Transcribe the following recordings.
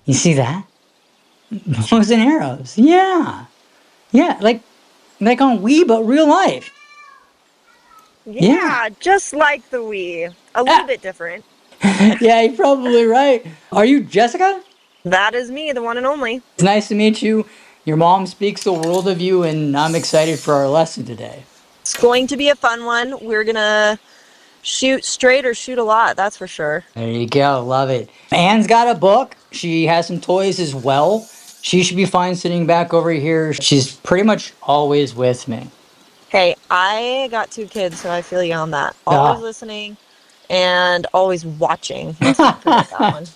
You see that? Bows and arrows. Yeah. Yeah, like on Wii, but real life. Yeah. Yeah, just like the Wii. A little Ah. bit different. Yeah, you're probably right. Are you Jessica? That is me, the one and only. It's nice to meet you. Your mom speaks the world of you, and I'm excited for our lesson today. It's going to be a fun one. We're gonna shoot straight or shoot a lot, that's for sure. There you go. Love it. Anne's got a book. She has some toys as well. She should be fine sitting back over here. She's pretty much always with me. Hey, I got 2 kids, so I feel you on that. Always Ah. listening and always watching. Let's not forget that one.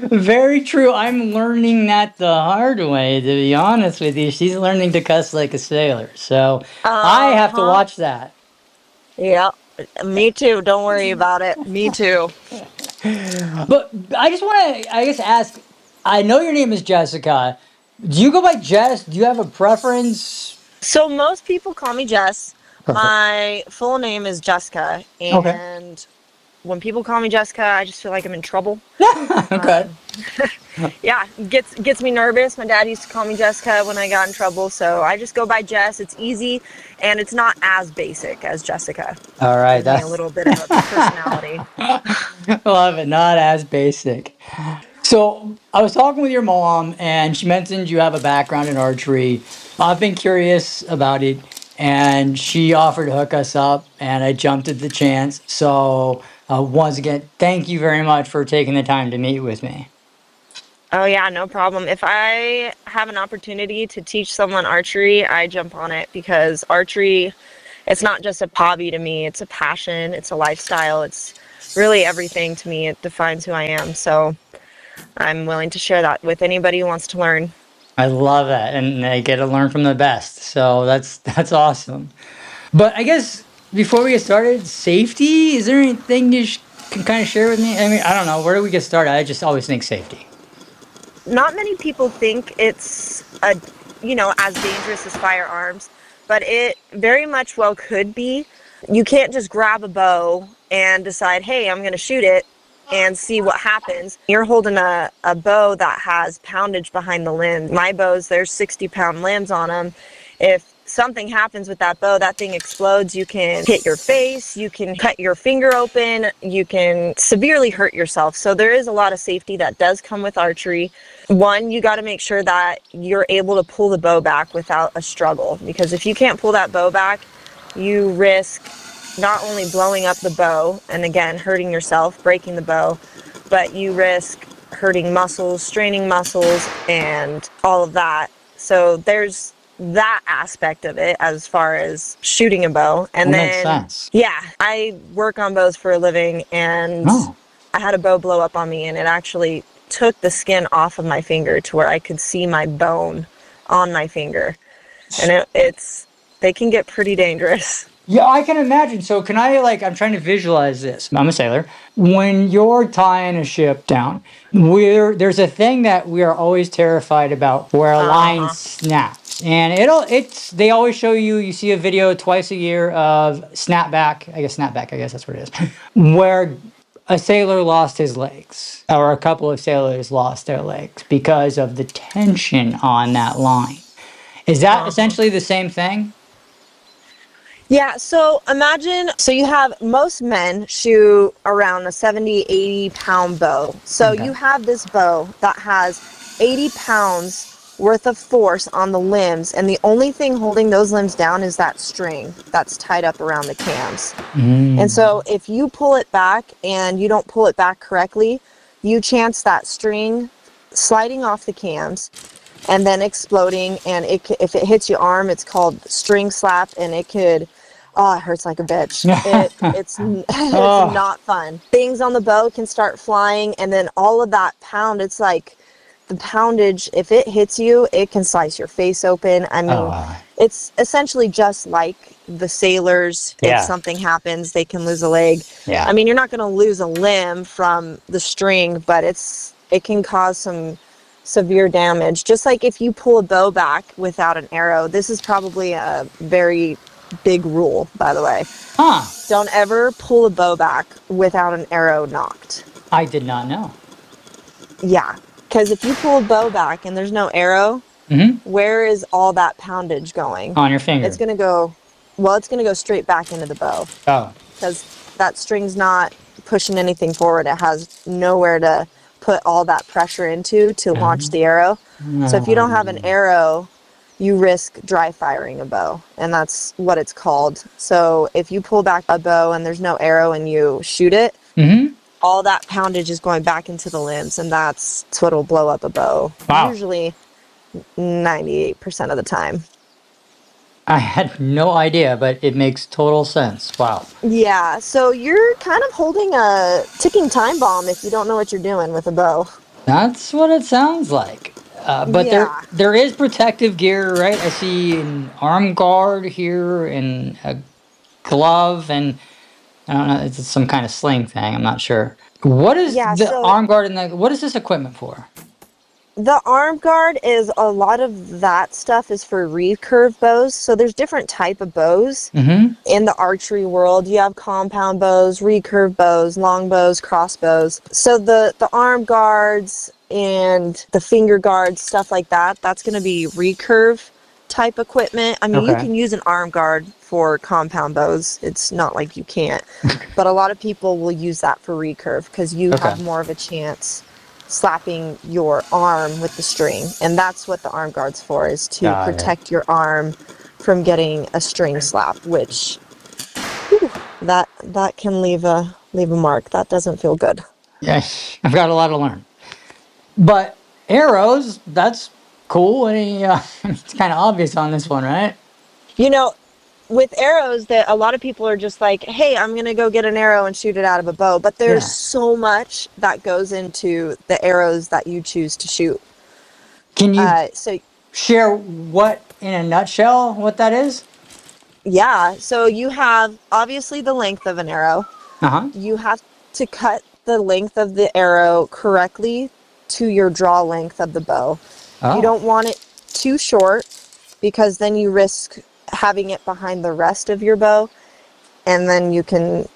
Very true. I'm learning that the hard way, to be honest with you. She's learning to cuss like a sailor. So I have to Uh-huh. watch that. Yeah, me too. Don't worry about it. Me too. But I just want to, I guess, ask, I know your name is Jessica. Do you go by Jess? Do you have a preference? So most people call me Jess. Perfect. My full name is Jessica, Okay. and when people call me Jessica, I just feel like I'm in trouble. Okay. Yeah, gets me nervous. My dad used to call me Jessica when I got in trouble, so I just go by Jess. It's easy, and it's not as basic as Jessica. All right. Gives me a That's little bit of a personality. love it. Not as basic. So I was talking with your mom, and she mentioned you have a background in archery. I've been curious about it, and she offered to hook us up, and I jumped at the chance. So once again, thank you very much for taking the time to meet with me. Oh yeah, no problem. If I have an opportunity to teach someone archery, I jump on it because archery, it's not just a hobby to me, it's a passion, it's a lifestyle, it's really everything to me. It defines who I am. So I'm willing to share that with anybody who wants to learn. I love that, and I get to learn from the best. So that's awesome. But I guess before we get started, safety. Is there anything you can kind of share with me? I mean, I don't know. Where do we get started? I just always think safety. Not many people think it's as dangerous as firearms, but it very much well could be. You can't just grab a bow and decide, hey, I'm going to shoot it and see what happens. You're holding a bow that has poundage behind the limbs. My bows, there's 60-pound limbs on them. If something happens with that bow, that thing explodes, you can hit your face, you can cut your finger open, you can severely hurt yourself. So there is a lot of safety that does come with archery. One, you got to make sure that you're able to pull the bow back without a struggle, because if you can't pull that bow back, you risk not only blowing up the bow and again hurting yourself, breaking the bow, but you risk hurting muscles, straining muscles, and all of that. So there's that aspect of it as far as shooting a bow. And That makes then, sense. yeah, I work on bows for a living, and Oh. I had a bow blow up on me, and it actually took the skin off of my finger to where I could see my bone on my finger. And they can get pretty dangerous. Yeah, I can imagine. So can I I'm trying to visualize this. I'm a sailor. When you're tying a ship down, there's a thing that we are always terrified about where a line Uh-huh. snaps. And they always show you see a video twice a year of snapback, I guess that's what it is. Where a sailor lost his legs, or a couple of sailors lost their legs because of the tension on that line. Is that Uh-huh. essentially the same thing? Yeah, so imagine, so you have most men shoot around a 70, 80-pound bow. So Okay. you have this bow that has 80 pounds worth of force on the limbs, and the only thing holding those limbs down is that string that's tied up around the cams. And Mm. so if you pull it back and you don't pull it back correctly, you chance that string sliding off the cams and then exploding, and if it hits your arm, it's called string slap, and it hurts like a bitch. It's it's Oh, not fun. Things on the bow can start flying, and then all of that pound, it's like the poundage, if it hits you, it can slice your face open. I mean, oh, it's essentially just like the sailors. If yeah, something happens, they can lose a leg. yeah. I mean, you're not going to lose a limb from the string, but it can cause some severe damage. Just like if you pull a bow back without an arrow, this is probably a very big rule, by the way. Huh. Don't ever pull a bow back without an arrow knocked. I did not know. Yeah, Because if you pull a bow back and there's no arrow, Mm-hmm. where is all that poundage going? On your It's finger. going to go, well, it's going to go straight back into the bow Oh. because that string's not pushing anything forward. It has nowhere to put all that pressure into to launch the arrow. So if you don't have an arrow, you risk dry firing a bow, and that's what it's called. So if you pull back a bow and there's no arrow and you shoot it, Mm-hmm. all that poundage is going back into the limbs, and that's what'll blow up a bow. Wow. Usually 98% of the time. I had no idea, but it makes total sense. Wow. Yeah, so you're kind of holding a ticking time bomb if you don't know what you're doing with a bow. That's what it sounds like. But there Yeah. there is protective gear, right? I see an arm guard here and a glove, and I don't know, it's some kind of sling thing. I'm not sure. What is Yeah, the so arm guard and what is this equipment for? the arm guard is a lot of that stuff is for recurve bows. So there's different type of bows Mm-hmm. in the archery world. You have compound bows, recurve bows, long bows, crossbows. So the arm guards and the finger guards, stuff like that, that's going to be recurve type equipment. I mean, you Okay. can use an arm guard for compound bows. It's not like you can't. But a lot of people will use that for recurve because you Okay. have more of a chance slapping your arm with the string, and that's what the arm guard's for, is to Got it. protect your arm from getting a string slap, which that can leave a mark. That doesn't feel good. Yeah, I've got a lot to learn. But arrows, that's cool. Any, it's kind of obvious on this one, right? You know, with arrows, that a lot of people are just like, hey, I'm gonna go get an arrow and shoot it out of a bow, but there's Yeah. so much that goes into the arrows that you choose to shoot. Can you So share what, in a nutshell, what that is? yeah, so you have obviously the length of an arrow. Uh-huh. You have to cut the length of the arrow correctly to your draw length of the bow. You Oh. don't want it too short because then you risk having it behind the rest of your bow, and then you can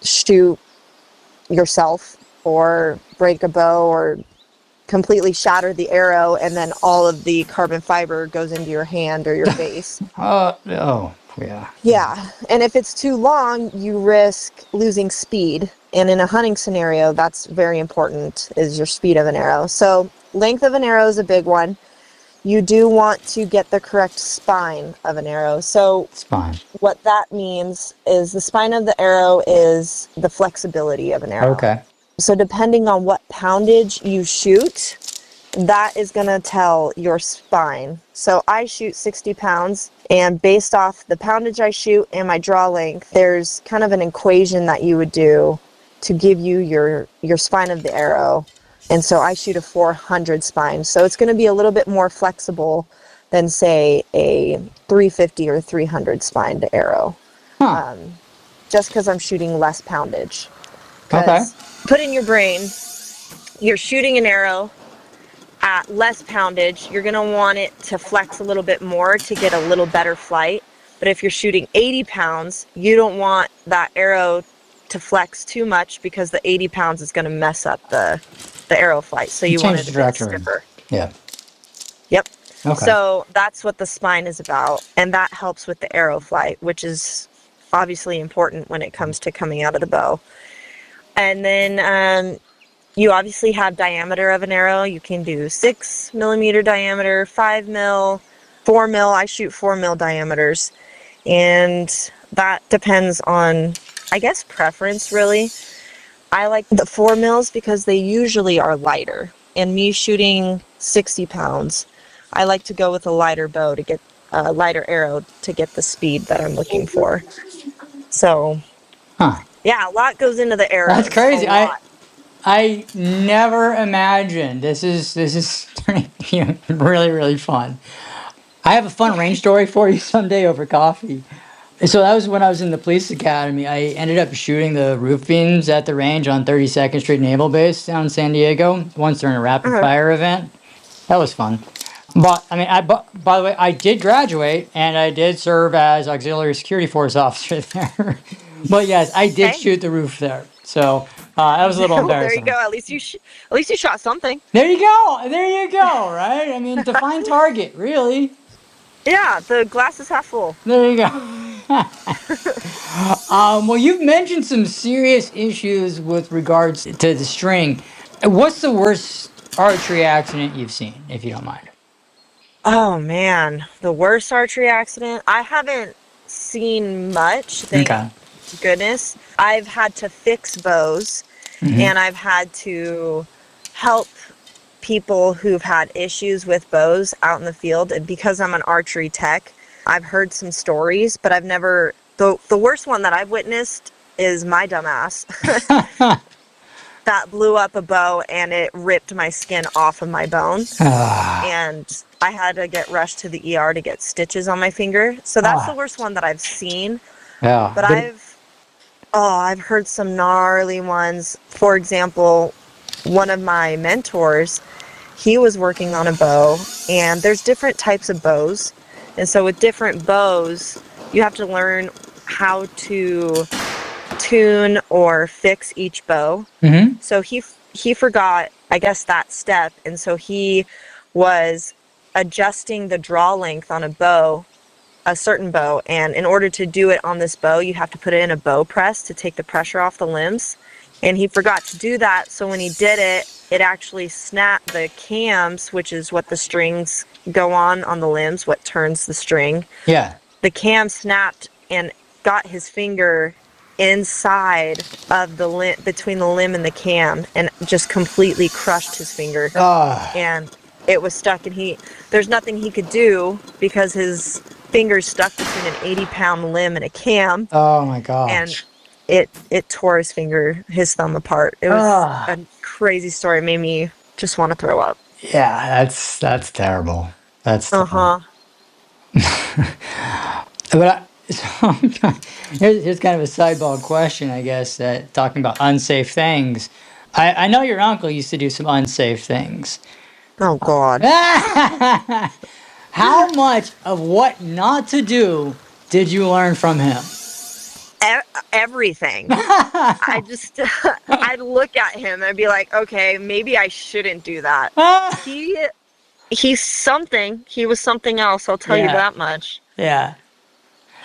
shoot yourself or break a bow or completely shatter the arrow, and then all of the carbon fiber goes into your hand or your face. Oh, yeah. Yeah, and if it's too long, you risk losing speed. And in a hunting scenario, that's very important, is your speed of an arrow. So length of an arrow is a big one. You do want to get the correct spine of an arrow. So It's fine. what that means is the spine of the arrow is the flexibility of an arrow. Okay. So depending on what poundage you shoot, that is going to tell your spine. So I shoot 60 pounds, and based off the poundage I shoot and my draw length, there's kind of an equation that you would do to give you your spine of the arrow. And so I shoot a 400 spine. So it's going to be a little bit more flexible than, say, a 350 or 300 spined arrow. Huh. Just because I'm shooting less poundage. Okay. Because put in your brain, you're shooting an arrow at less poundage, you're going to want it to flex a little bit more to get a little better flight. But if you're shooting 80 pounds, you don't want that arrow to flex too much because the 80 pounds is going to mess up the arrow flight. So you want Change it the a bit trajectory. stiffer. Yeah. Yep. Okay. So that's what the spine is about, and that helps with the arrow flight, which is obviously important when it comes to coming out of the bow. And then you obviously have diameter of an arrow. You can do 6 millimeter diameter, 5 mil, 4 mil. I shoot 4 mil diameters. And that depends on, I guess, preference, really. I like the 4 mils because they usually are lighter. And me shooting 60 pounds, I like to go with a lighter bow to get a lighter arrow to get the speed that I'm looking for. So, Huh. yeah, a lot goes into the That's arrows. A crazy. lot. I never imagined this is turning really, really fun. I have a fun range story for you someday over coffee. So that was when I was in the police academy. I ended up shooting the roof beams at the range on 32nd Street Naval Base down in San Diego once during a rapid Uh-huh. fire event. That was fun. But I mean, by the way, I did graduate and I did serve as auxiliary security force officer there. But yes, I did Okay. shoot the roof there. So That was a little Well, there you embarrassing. go. At least you shot something. There you go. There you go. Right? I mean, define target, really. Yeah, the glass is half full. There you go. Well, you've mentioned some serious issues with regards to the string. What's the worst archery accident you've seen, if you don't mind? Oh man, the worst archery accident. I haven't seen much, thank Okay. goodness. I've had to fix bows Hmm. and I've had to help people who've had issues with bows out in the field. And because I'm an archery tech, I've heard some stories, but I've never. The worst one that I've witnessed is my dumbass that blew up a bow and it ripped my skin off of my bone. Ah, And I had to get rushed to the ER to get stitches on my finger. So that's the ah, worst one that I've seen. yeah. But I've heard some gnarly ones. For example, one of my mentors, he was working on a bow, and there's different types of bows. And so with different bows, you have to learn how to tune or fix each bow. Hmm. So he forgot, I guess, that step, and so he was adjusting the draw length on a bow, a certain bow, and in order to do it on this bow, you have to put it in a bow press to take the pressure off the limbs. And he forgot to do that, so when he did it, it actually snapped the cams, which is what the strings go on the limbs, what turns the string. Yeah. The cam snapped and got his finger inside of the limb, between the limb and the cam, and just completely crushed his finger. Ah. And it was stuck, and there's nothing he could do because his finger's stuck between an 80-pound limb and a cam, Oh my and gosh. it tore his thumb apart. It was Ah. a crazy story. It made me just want to throw up. Yeah, that's terrible. That's terrible. Uh-huh. But so here's kind of a sideball question, I guess, that talking about unsafe things. I know your uncle used to do some unsafe things. Oh God. How much of what not to do did you learn from him? Everything. I just, I'd look at him and I'd be like, okay, maybe I shouldn't do that. He, he was something else, I'll tell you Yeah, that much. yeah.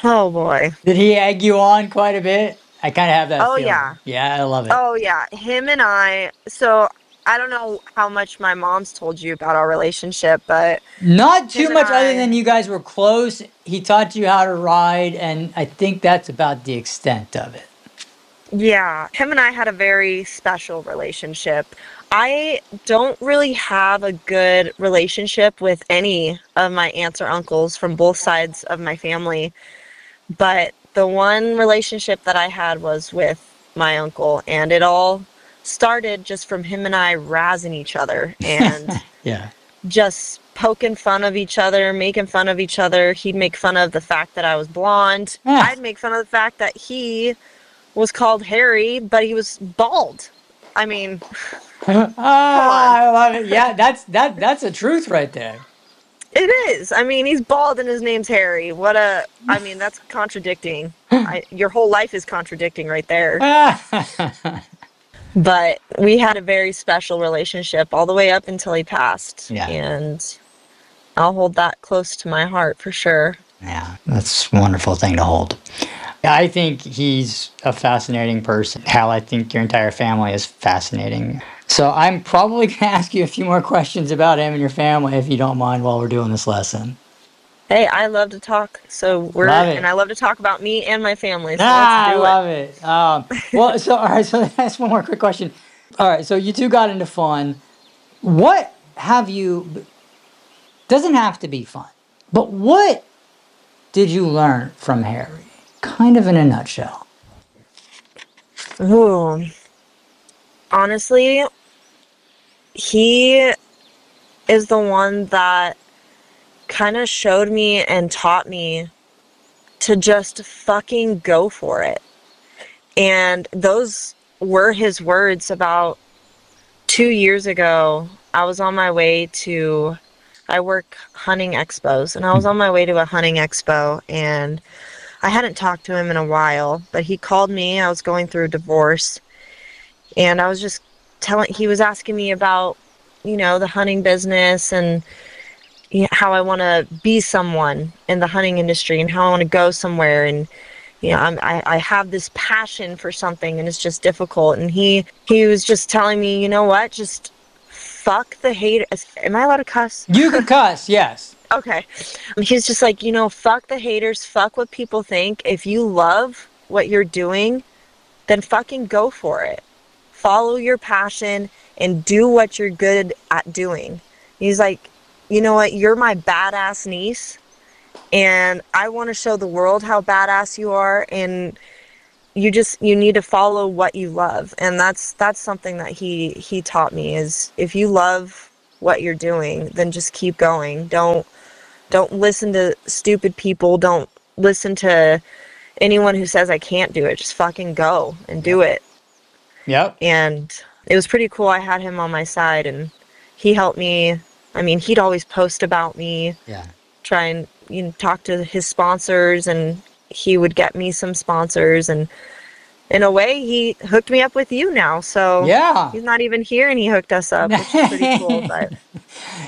Oh boy. Did he egg you on quite a bit? I kind of have that Oh yeah. feeling. Yeah, I love it. Oh yeah. Him and so I don't know how much my mom's told you about our relationship, but Not too him and much other than I, you guys were close. He taught you how to ride, and I think that's about the extent of it. yeah, him and I had a very special relationship. I don't really have a good relationship with any of my aunts or uncles from both sides of my family. But the one relationship that I had was with my uncle, and it all started just from him and I razzing each other and Yeah. just poking fun of each other, making fun of each other. He'd make fun of the fact that I was blonde. Ah, I'd make fun of the fact that he was called Harry, but he was bald. I mean, come on. I love it. Yeah, that's a truth right there. It is. I mean, he's bald and his name's Harry. I mean, that's contradicting. Your whole life is contradicting right there. But we had a very special relationship all the way up until he passed. Yeah. And I'll hold that close to my heart for sure. Yeah, that's a wonderful thing to hold. I think he's a fascinating person. Hal, I think your entire family is fascinating. So I'm probably going to ask you a few more questions about him and your family, if you don't mind, while we're doing this lesson. Hey, I love to talk. Love And it. I love to talk about me and my family. So let's Ah, I do it. love it. Well, so all right. So that's one more quick question. All right. So you two got into fun. What have you? Doesn't have to be fun, but what did you learn from Harry? Kind of in a nutshell. Ooh. Honestly, he is the one that kind of showed me and taught me to just fucking go for it. And those were his words about 2 years ago. I work hunting expos, and I was on my way to a hunting expo, and I hadn't talked to him in a while, but he called me. I was going through a divorce, And I was just he was asking me about, the hunting business and how I want to be someone in the hunting industry and how I want to go somewhere. And, I have this passion for something and it's just difficult. And he was just telling me, you know what, just fuck the hate. Am I allowed to cuss? You can cuss, yes. Okay. He's just like, fuck the haters, fuck what people think. If you love what you're doing, then fucking go for it. Follow your passion and do what you're good at doing. He's like, you know what? You're my badass niece, and I want to show the world how badass you are, and you need to follow what you love. And that's something that he taught me is if you love what you're doing, then just keep going. Don't listen to stupid people. Don't listen to anyone who says I can't do it. Just fucking go and do it. Yep. And it was pretty cool. I had him on my side and he helped me. I mean, he'd always post about me. Yeah. Try and talk to his sponsors, and he would get me some sponsors, and in a way he hooked me up with you now. So yeah, he's not even here and he hooked us up, which is pretty cool. But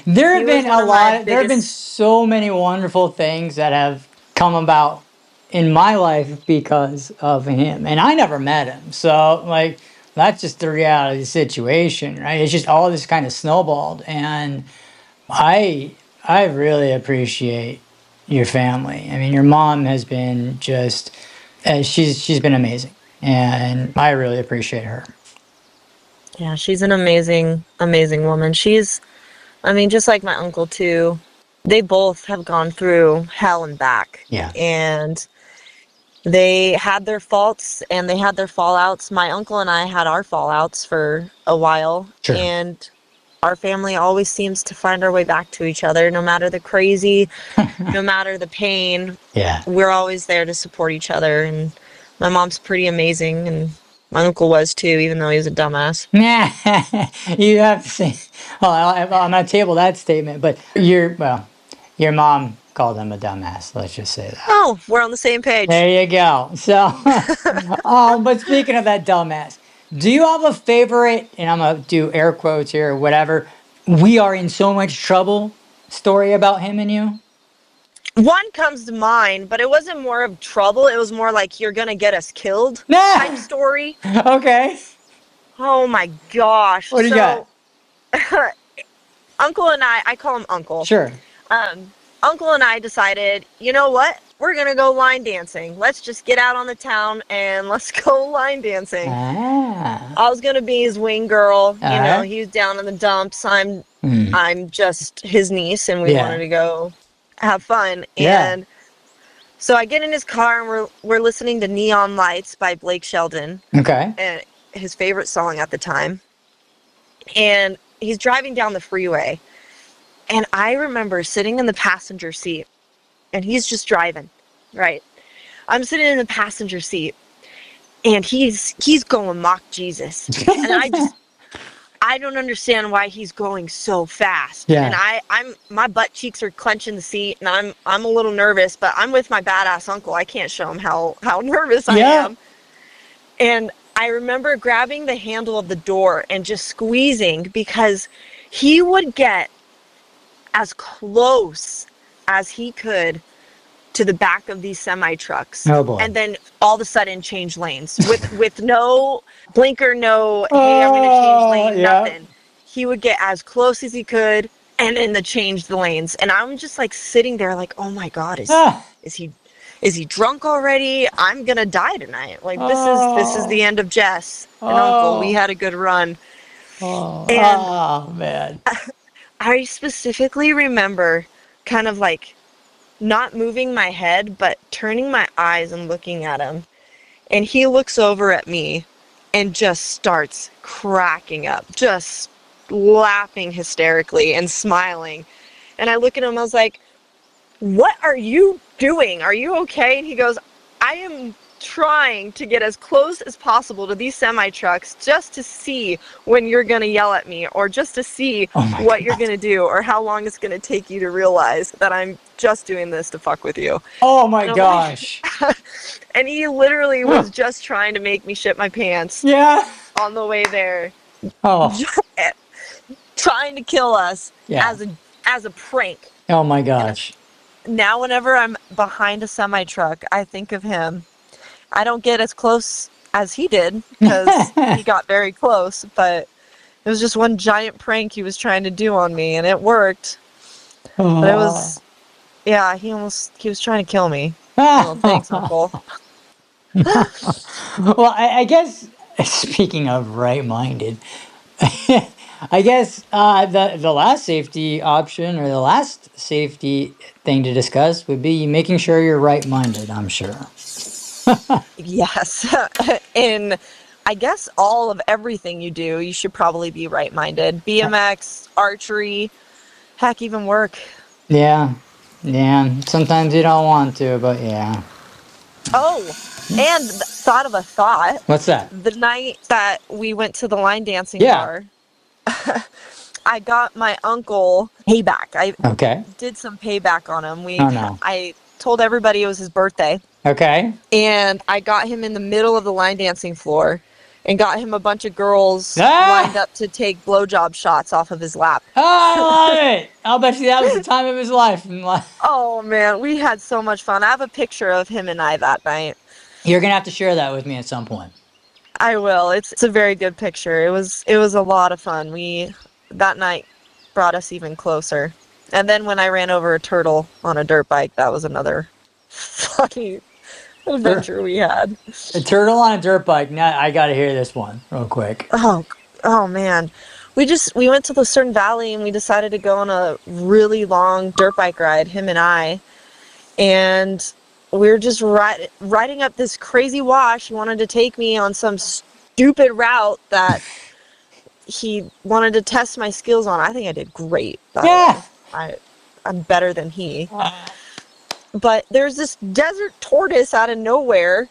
there have been there have been biggest... so many wonderful things that have come about in my life because of him, and I never met him, so like that's just the reality of the situation, right? It's just all this kind of snowballed, and I really appreciate your family. I mean, your mom has been just she's been amazing, and I really appreciate her. Yeah, she's an amazing woman. I mean, just like my uncle too. They both have gone through hell and back. Yeah. And they had their faults and they had their fallouts. My uncle and I had our fallouts for a while. Sure. And our family always seems to find our way back to each other, no matter the crazy, no matter the pain. Yeah. We're always there to support each other. And my mom's pretty amazing, and my uncle was too, even though he was a dumbass. You have to say, well, I'm going to table that statement, but your mom called him a dumbass. Let's just say that. Oh, we're on the same page. There you go. So, but speaking of that dumbass, do you have a favorite, and I'm going to do air quotes here or whatever, we are in so much trouble story about him and you? One comes to mind, but it wasn't more of trouble. It was more like you're going to get us killed type story. Okay. Oh my gosh. What do you got? Uncle and I call him Uncle. Sure. Uncle and I decided, you know what? We're going to go line dancing. Let's just get out on the town and let's go line dancing. I was going to be his wing girl. You know, he was down in the dumps. I'm just his niece, and we wanted to go have fun. And so I get in his car and we're listening to Neon Lights by Blake Shelton. Okay. And his favorite song at the time. And he's driving down the freeway. And I remember sitting in the passenger seat, and he's just driving, right? I'm sitting in the passenger seat, and he's going mock Jesus. And I don't understand why he's going so fast. Yeah. And my butt cheeks are clenching the seat, and I'm a little nervous, but I'm with my badass uncle. I can't show him how nervous I am. And I remember grabbing the handle of the door and just squeezing, because he would get as close as he could to the back of these semi trucks. Oh boy. And then all of a sudden change lanes with no blinker, no, hey, I'm going to change lane, nothing. He would get as close as he could and then change the lanes. And I'm just like sitting there like, oh my God, is he drunk already? I'm going to die tonight. Like this is the end of Jess and Uncle. We had a good run. Man. I specifically remember kind of like not moving my head, but turning my eyes and looking at him. And he looks over at me and just starts cracking up, just laughing hysterically and smiling. And I look at him, I was like, what are you doing? Are you okay? And he goes, I am trying to get as close as possible to these semi trucks just to see when you're going to yell at me, or just to see what you're going to do, or how long it's going to take you to realize that I'm just doing this to fuck with you. Oh my gosh. And he literally was just trying to make me shit my pants. Yeah. on the way there, Oh, trying to kill us yeah. as a prank. Oh my gosh. Now, whenever I'm behind a semi truck, I think of him. I don't get as close as he did because he got very close, but it was just one giant prank he was trying to do on me, and it worked. But it Oh. was, yeah, he was trying to kill me. Oh, thanks, Uncle. Well, I guess speaking of right-minded, I guess the last safety option or the last safety thing to discuss would be making sure you're right-minded. I'm sure. Yes. In, I guess, all of everything you do, you should probably be right-minded. BMX, archery, heck, even work. Yeah, yeah. Sometimes you don't want to, but yeah. Oh, and thought of a thought. What's that? The night that we went to the line dancing Yeah. bar, I got my uncle payback. I Okay. did some payback on him. Oh no. I told everybody it was his birthday, Okay. and I got him in the middle of the line dancing floor and got him a bunch of girls lined Ah! up to take blowjob shots off of his lap. Oh, I love it. I'll bet you that was the time of his life. Oh man, we had so much fun. I have a picture of him and I that night. You're gonna have to share that with me at some point. I will. It's a very good picture. It was a lot of fun. That night brought us even closer. And then when I ran over a turtle on a dirt bike, that was another funny adventure we had. A turtle on a dirt bike. Now I gotta hear this one real quick. Oh man. We went to the Certain Valley and we decided to go on a really long dirt bike ride, him and I. And we were just riding up this crazy wash. He wanted to take me on some stupid route that he wanted to test my skills on. I think I did great, by Yeah. the way. I'm better than he. But there's this desert tortoise out of nowhere,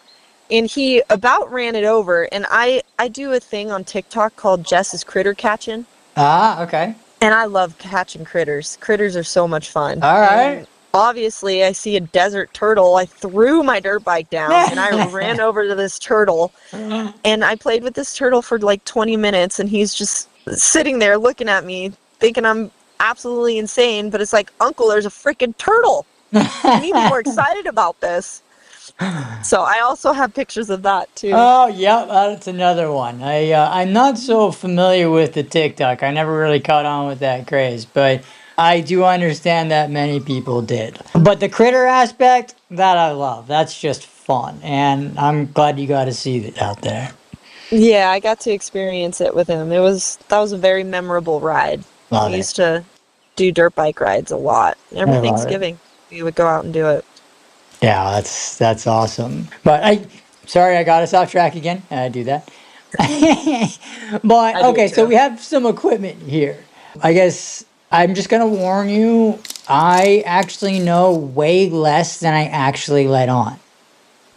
and he about ran it over. And I do a thing on TikTok called Jess's Critter Catching. Ah, okay. And I love catching critters. Critters are so much fun. All right. And obviously, I see a desert turtle. I threw my dirt bike down and I ran over to this turtle. And I played with this turtle for like 20 minutes, and he's just sitting there looking at me, thinking I'm absolutely insane. But it's like, Uncle, there's a freaking turtle. You need to be more excited about this. So I also have pictures of that too. Oh, yep, that's another one. I'm not so familiar with the TikTok. I never really caught on with that craze, but I do understand that many people did. But the critter aspect, that I love. That's just fun, and I'm glad you got to see it out there. Yeah, I got to experience it with him. That was a very memorable ride. Love We it. used to do dirt bike rides a lot. Every I love it. Thanksgiving, we would go out and do it. Yeah, that's awesome. But sorry, I got us off track again. I do that. But I do okay, so too. we have some equipment here. I guess I'm just gonna warn you. I actually know way less than I actually let on.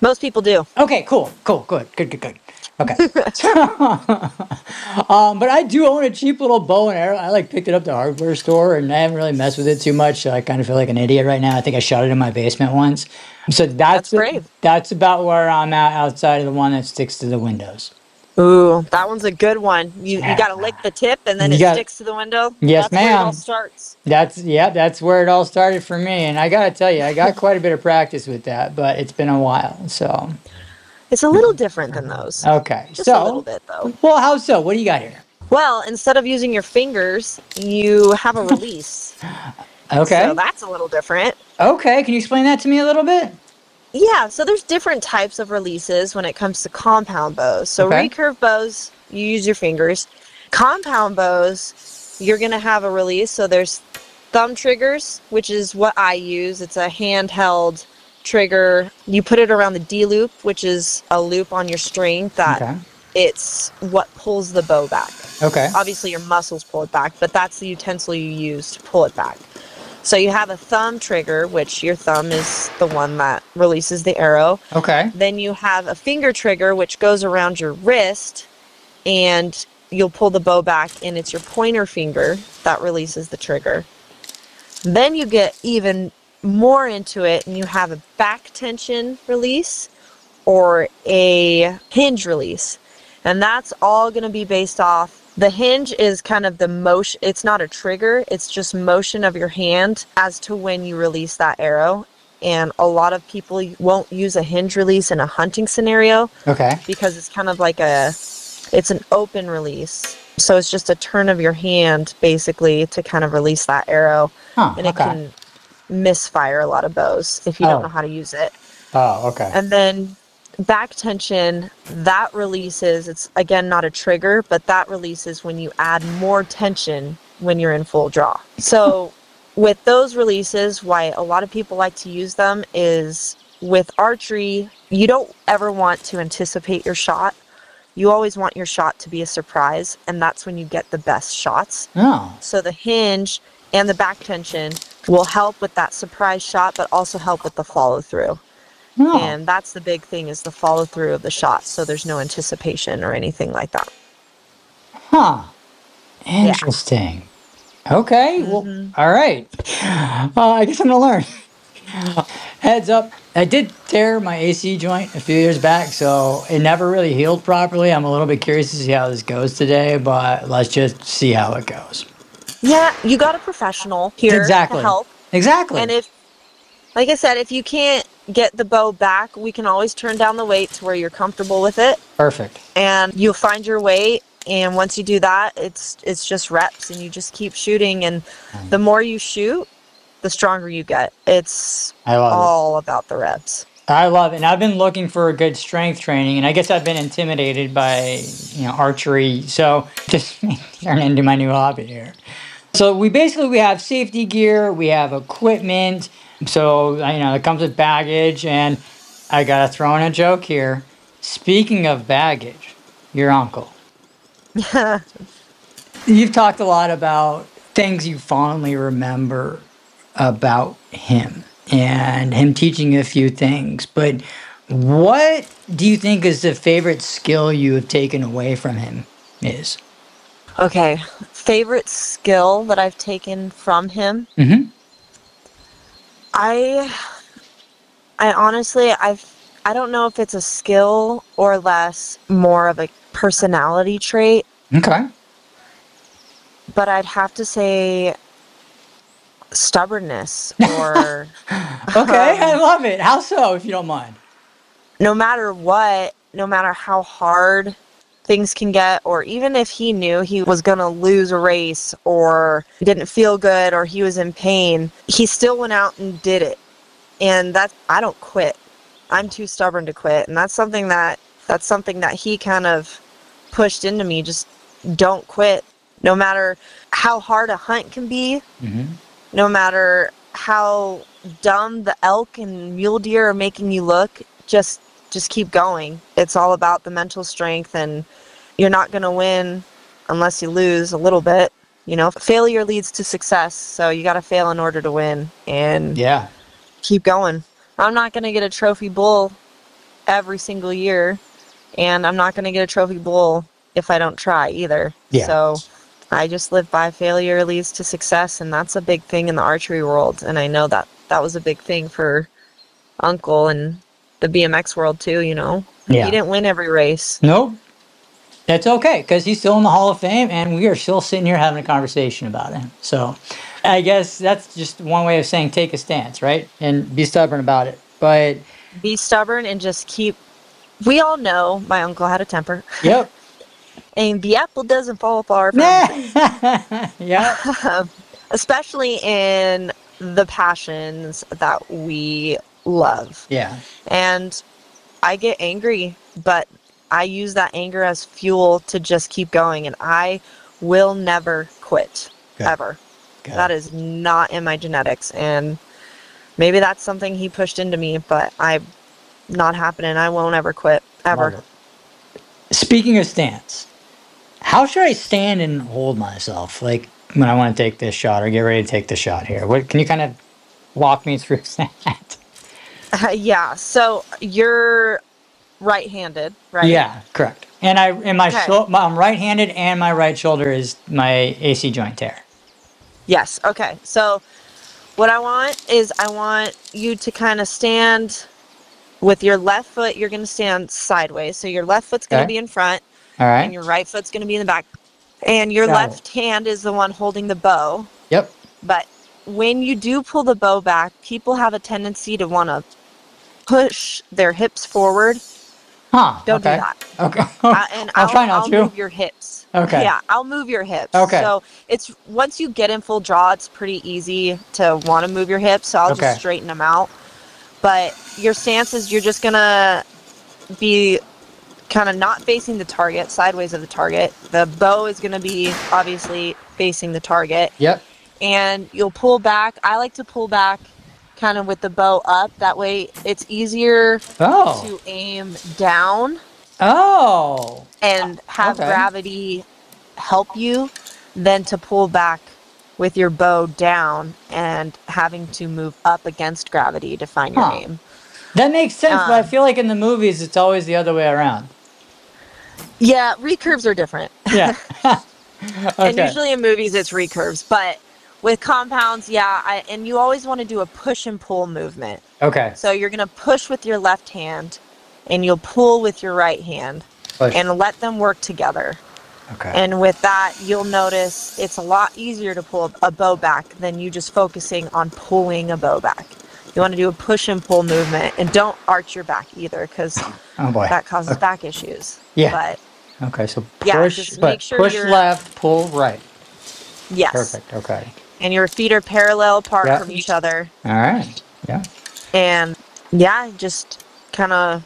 Most people do. Okay, cool, good. Okay. But I do own a cheap little bow and arrow. I like picked it up at the hardware store, and I haven't really messed with it too much. So I kind of feel like an idiot right now. I think I shot it in my basement once. So That's brave. that's about where I'm at outside of the one that sticks to the windows. Ooh, that one's a good one. You got to lick the tip and then You it got- sticks to the window. Yes, That's where it all ma'am. starts. That's where it all started for me. And I gotta tell you, I got quite a bit of practice with that, but it's been a while. So It's a little different than those. okay, Just a little bit though. well, how so? What do you got here? Well, instead of using your fingers, you have a release. Okay. So that's a little different. Okay, can you explain that to me a little bit? Yeah, so there's different types of releases when it comes to compound bows. So Okay. recurve bows, you use your fingers. Compound bows, you're going to have a release. So there's thumb triggers, which is what I use. It's a handheld trigger. You put it around the D loop, which is a loop on your string that Okay. it's what pulls the bow back. Okay. Obviously your muscles pull it back, but that's the utensil you use to pull it back. So you have a thumb trigger, which your thumb is the one that releases the arrow. Okay. Then you have a finger trigger, which goes around your wrist, and you'll pull the bow back, and it's your pointer finger that releases the trigger. Then you get even more into it, and you have a back tension release or a hinge release. And that's all going to be based off. The hinge is kind of the motion. It's not a trigger. It's just motion of your hand as to when you release that arrow. And a lot of people won't use a hinge release in a hunting scenario. Okay. Because it's kind of like it's an open release. So it's just a turn of your hand basically to kind of release that arrow. And it can misfire a lot of bows if you don't know how to use it. Oh, okay. And then back tension, that releases, it's again not a trigger, but that releases when you add more tension when you're in full draw. So with those releases, why a lot of people like to use them is with archery, you don't ever want to anticipate your shot. You always want your shot to be a surprise, and that's when you get the best shots. Oh. So the hinge and the back tension will help with that surprise shot, but also help with the follow through. Oh. And that's the big thing, is the follow through of the shot. So there's no anticipation or anything like that. Huh. Interesting. Yeah. Okay. Well, all right. I guess I'm going to learn. Heads up, I did tear my AC joint a few years back, so it never really healed properly. I'm a little bit curious to see how this goes today, but let's just see how it goes. Yeah, you got a professional here to help. Exactly. And if, like I said, if you can't get the bow back, we can always turn down the weight to where you're comfortable with it. Perfect. And you'll find your weight. And once you do that, it's just reps, and you just keep shooting. And the more you shoot, the stronger you get. It's all about the reps. I love it. And I've been looking for a good strength training, and I guess I've been intimidated by, archery. So just turn into my new hobby here. So we have safety gear, we have equipment. So, it comes with baggage, and I got to throw in a joke here. Speaking of baggage, your uncle. You've talked a lot about things you fondly remember about him and him teaching you a few things, but what do you think is the favorite skill you have taken away from him is? Okay, favorite skill that I've taken from him? Mm-hmm. I honestly, I don't know if it's a skill or less more of a personality trait. Okay. But I'd have to say stubbornness or... Okay, I love it. How so, if you don't mind? No matter what, no matter how hard things can get, or even if he knew he was going to lose a race or didn't feel good or he was in pain, he still went out and did it. And I don't quit. I'm too stubborn to quit. And that's something that he kind of pushed into me. Just don't quit. No matter how hard a hunt can be, no matter how dumb the elk and mule deer are making you look, just keep going. It's all about the mental strength, and you're not going to win unless you lose a little bit. Failure leads to success, so you got to fail in order to win, and keep going. I'm not going to get a trophy bull every single year, and I'm not going to get a trophy bull if I don't try either. Yeah. So I just live by failure leads to success, and that's a big thing in the archery world, and I know that was a big thing for Uncle and the BMX world too, Yeah. He didn't win every race. Nope. That's okay, because he's still in the Hall of Fame, and we are still sitting here having a conversation about him. So I guess that's just one way of saying take a stance, right? And be stubborn about it. But be stubborn and just keep... We all know my uncle had a temper. Yep. And the apple doesn't fall far from the tree. Yeah. Especially in the passions that we love. Yeah. And I get angry, but I use that anger as fuel to just keep going, and I will never quit. Good. Ever. Good. That is not in my genetics, and maybe that's something he pushed into me, but I'm not happening. I won't ever quit, ever. Speaking of stance, how should I stand and hold myself, like when I want to take this shot or get ready to take the shot here? What can you kind of walk me through that? Yeah, so you're right-handed, right? Yeah, correct. And I'm right-handed, and my right shoulder is my AC joint tear. Yes. Okay. So what I want you to kind of stand with your left foot. You're going to stand sideways. So your left foot's going to be in front. All and right. your right foot's going to be in the back. And your Got it. left hand is the one holding the bow. Yep. But when you do pull the bow back, people have a tendency to want to push their hips forward. Huh. Don't do Okay. that. Okay. And I'll try not I'll to. move your hips. Okay. Yeah, I'll move your hips. Okay. So it's once you get in full draw, it's pretty easy to want to move your hips. So I'll Okay. just straighten them out. But your stance is you're just gonna be kind of not facing the target, sideways of the target. The bow is gonna be obviously facing the target. Yep. And you'll pull back. I like to pull back kind of with the bow up. That way it's easier Oh. to aim down Oh. and have Okay. gravity help you than to pull back with your bow down and having to move up against gravity to find your aim. That makes sense, but I feel like in the movies it's always the other way around. Yeah, recurves are different. Yeah. And Okay. usually in movies it's recurves, but with compounds, yeah, and you always want to do a push and pull movement. Okay. So you're going to push with your left hand and you'll pull with your right hand Push. and let them work together. Okay. And with that, you'll notice it's a lot easier to pull a bow back than you just focusing on pulling a bow back. You want to do a push and pull movement, and don't arch your back either, because Oh boy. that causes back issues. Yeah. But Okay, so push, yeah, just make sure push you're left, pull right. yes. Perfect. Okay. And your feet are parallel apart Yeah. from each other. All right. Yeah. And yeah, just kind of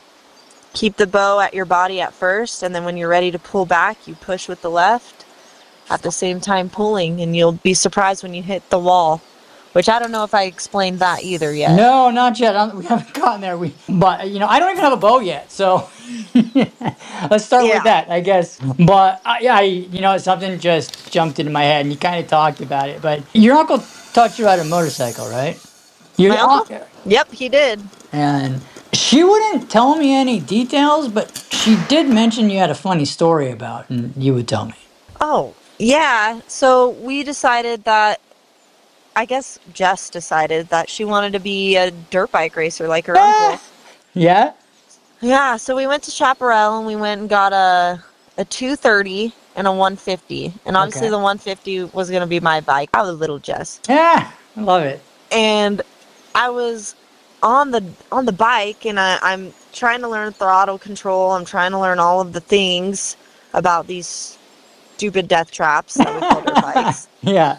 keep the bow at your body at first, and then when you're ready to pull back, you push with the left at the same time pulling, and you'll be surprised when you hit the wall, which I don't know if I explained that either yet. No, not yet. We haven't gotten there. But I don't even have a bow yet. So let's start with that, I guess. But something just jumped into my head, and you kind of talked about it. But your uncle taught you how to motorcycle, right? My uncle? Yep, he did. And she wouldn't tell me any details, but she did mention you had a funny story about, and you would tell me. Oh, yeah. So we decided that, I guess Jess decided that she wanted to be a dirt bike racer like her uncle. Yeah? Yeah, so we went to Chaparral and we went and got a 230 and a 150. And obviously the 150 was going to be my bike. I was little Jess. Yeah, I love it. And I was on the bike, and I'm trying to learn throttle control. I'm trying to learn all of the things about these stupid death traps that we call dirt bikes. Yeah.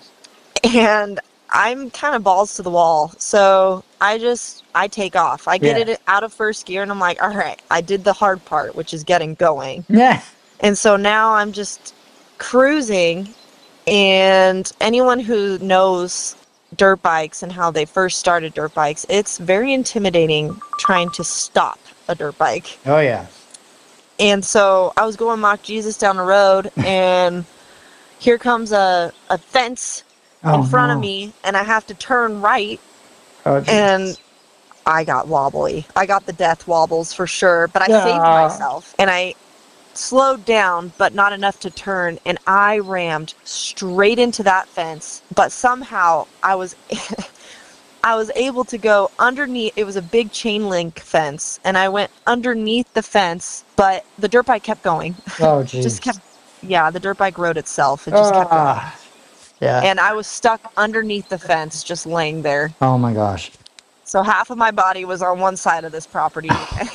And I'm kind of balls to the wall. So I take off. I get it out of first gear, and I'm like, all right, I did the hard part, which is getting going. Yeah. And so now I'm just cruising, and anyone who knows dirt bikes and how they first started dirt bikes, it's very intimidating trying to stop a dirt bike. Oh, yeah. And so I was going Mock Jesus down the road, and here comes a fence in front of me, and I have to turn right. Oh, and I got wobbly. I got the death wobbles for sure, but I saved myself, and I slowed down, but not enough to turn, and I rammed straight into that fence. But somehow I was able to go underneath. It was a big chain link fence, and I went underneath the fence, but the dirt bike kept going. Oh, geez. The dirt bike rode itself. It just kept going. Yeah. And I was stuck underneath the fence, just laying there. Oh my gosh. So half of my body was on one side of this property,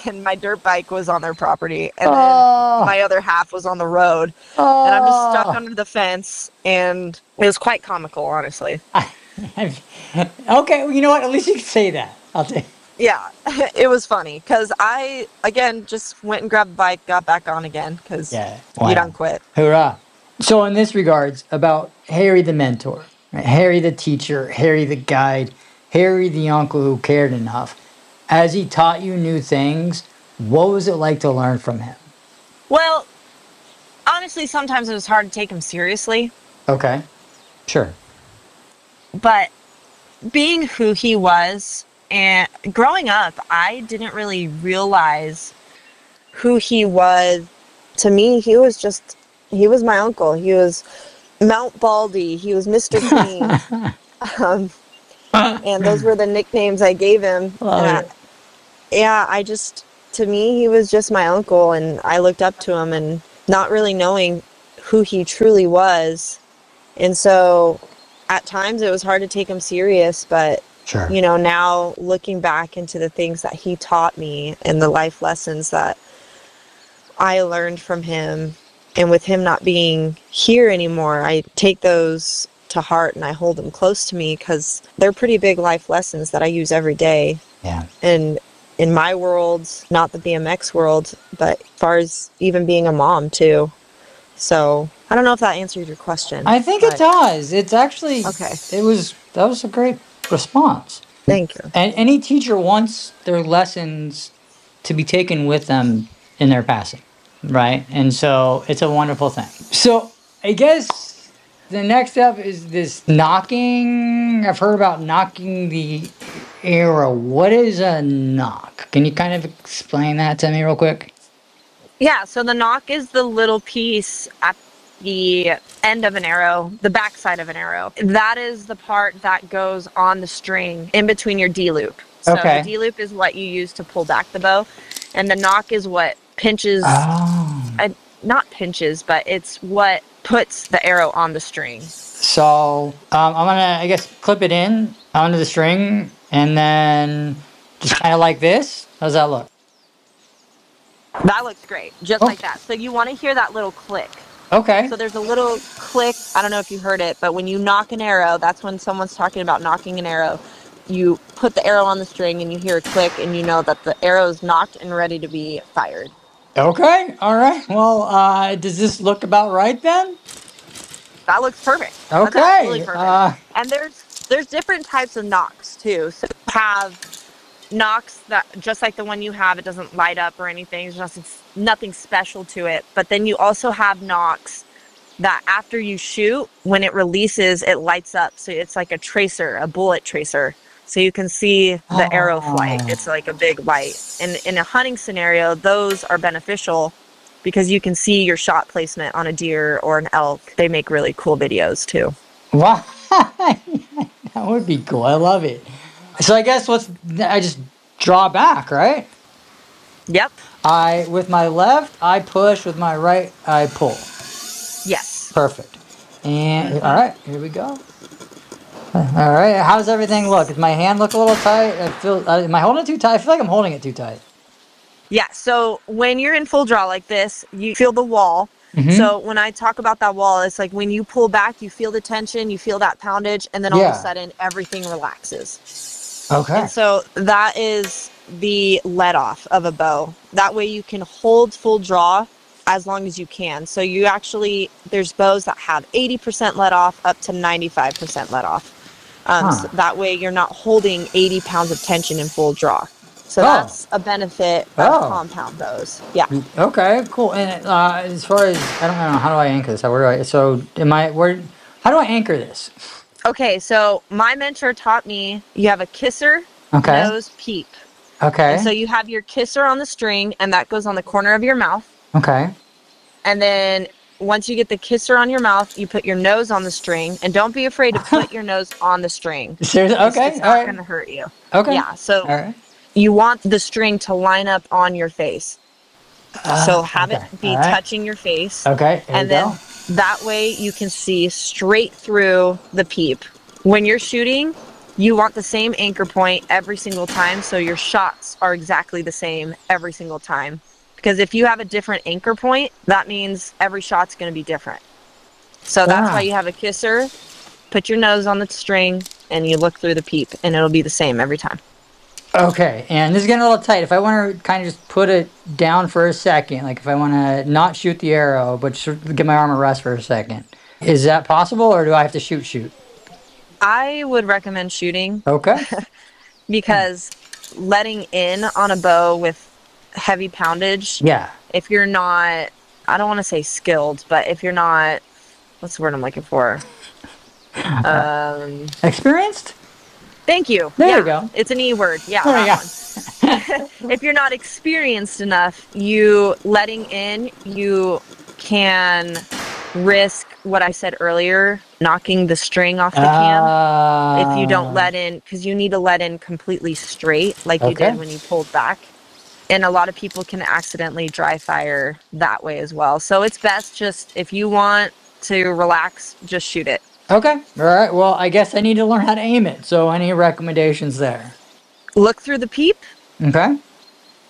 and my dirt bike was on their property, and then my other half was on the road. And I'm just stuck under the fence, and it was quite comical, honestly. Okay, well, you know what? At least you can say that. I'll take. Yeah, it was funny, because I, again, just went and grabbed the bike, got back on again, because you don't quit. Hoorah. So in this regards, about Harry the mentor, right? Harry the teacher, Harry the guide, Harry the uncle who cared enough, as he taught you new things, what was it like to learn from him? Well, honestly, sometimes it was hard to take him seriously. Okay, sure. But being who he was, and growing up, I didn't really realize who he was. To me, he was my uncle. He was Mount Baldy. He was Mr. Clean. And those were the nicknames I gave him. To me, he was just my uncle, and I looked up to him, and not really knowing who he truly was. And so at times it was hard to take him serious, but Sure. now looking back into the things that he taught me and the life lessons that I learned from him, and with him not being here anymore, I take those to heart and I hold them close to me because they're pretty big life lessons that I use every day. Yeah. And in my world, not the BMX world, but as far as even being a mom too. So I don't know if that answered your question. I think it does. It's actually, Okay. that was a great response. Thank you. And any teacher wants their lessons to be taken with them in their passing, right? And so it's a wonderful thing. So I guess the next step is this nocking. I've heard about knocking the arrow. What is a knock? Can you kind of explain that to me real quick? Yeah, so the knock is the little piece at the end of an arrow, the backside of an arrow. That is the part that goes on the string in between your D loop. So Okay. the D loop is what you use to pull back the bow, and the knock is what pinches, Oh. not pinches, but it's what puts the arrow on the string. So I'm gonna, I guess, clip it in onto the string and then just kind of like this. How's that look? That looks great, just Oh. like that. So you want to hear that little click. Okay. So there's a little click. I don't know if you heard it, but when you knock an arrow, that's when someone's talking about knocking an arrow. You put the arrow on the string and you hear a click and you know that the arrow is knocked and ready to be fired. Okay. All right. Well, does this look about right then? That looks perfect. That's Okay. absolutely perfect. And there's different types of knocks too. So you have knocks that just like the one you have, it doesn't light up or anything. It's just nothing special to it. But then you also have knocks that after you shoot, when it releases, it lights up. So it's like a tracer, a bullet tracer. So you can see the arrow flight. It's like a big light. And in a hunting scenario, those are beneficial because you can see your shot placement on a deer or an elk. They make really cool videos too. Wow. That would be cool. I love it. So I guess I just draw back, right? Yep. With my left, I push. With my right, I pull. Yes. Perfect. And all right, here we go. All right, how does everything look? Does my hand look a little tight? Am I holding it too tight? I feel like I'm holding it too tight. Yeah, so when you're in full draw like this, you feel the wall. So when I talk about that wall, it's like when you pull back, you feel the tension, you feel that poundage, and then all of a sudden everything relaxes. Okay. And so that is the let off of a bow. That way you can hold full draw as long as you can. So there's bows that have 80% let off up to 95% let off. So that way you're not holding 80 pounds of tension in full draw. So that's a benefit of compound bows. Yeah. Okay, cool. And as far as, I don't know, how do I anchor this? How do I anchor this? Okay, so my mentor taught me you have a kisser, nose, peep. Okay. And so you have your kisser on the string, and that goes on the corner of your mouth. Okay. And then once you get the kisser on your mouth, you put your nose on the string, and don't be afraid to put your nose on the string. Seriously? Okay. It's not going to hurt you. Okay. Yeah, so you want the string to line up on your face. So have it be touching your face. Okay. And then that way you can see straight through the peep. When you're shooting, you want the same anchor point every single time, so your shots are exactly the same every single time. Because if you have a different anchor point, that means every shot's going to be different. So that's why you have a kisser, put your nose on the string, and you look through the peep, and it'll be the same every time. Okay, and this is getting a little tight. If I want to kind of just put it down for a second, like if I want to not shoot the arrow, but give my arm a rest for a second, is that possible, or do I have to shoot? I would recommend shooting. Okay. Because letting in on a bow with heavy poundage, if you're not, I don't want to say skilled, but if you're not, what's the word I'm looking for? Experienced? Thank you. There you go. It's an E word. Yeah. There you go. If you're not experienced enough, you letting in, you can risk what I said earlier, knocking the string off the cam. If you don't let in, because you need to let in completely straight, like you did when you pulled back. And a lot of people can accidentally dry fire that way as well. So it's best just if you want to relax, just shoot it. Okay. All right. Well, I guess I need to learn how to aim it. So any recommendations there? Look through the peep Okay.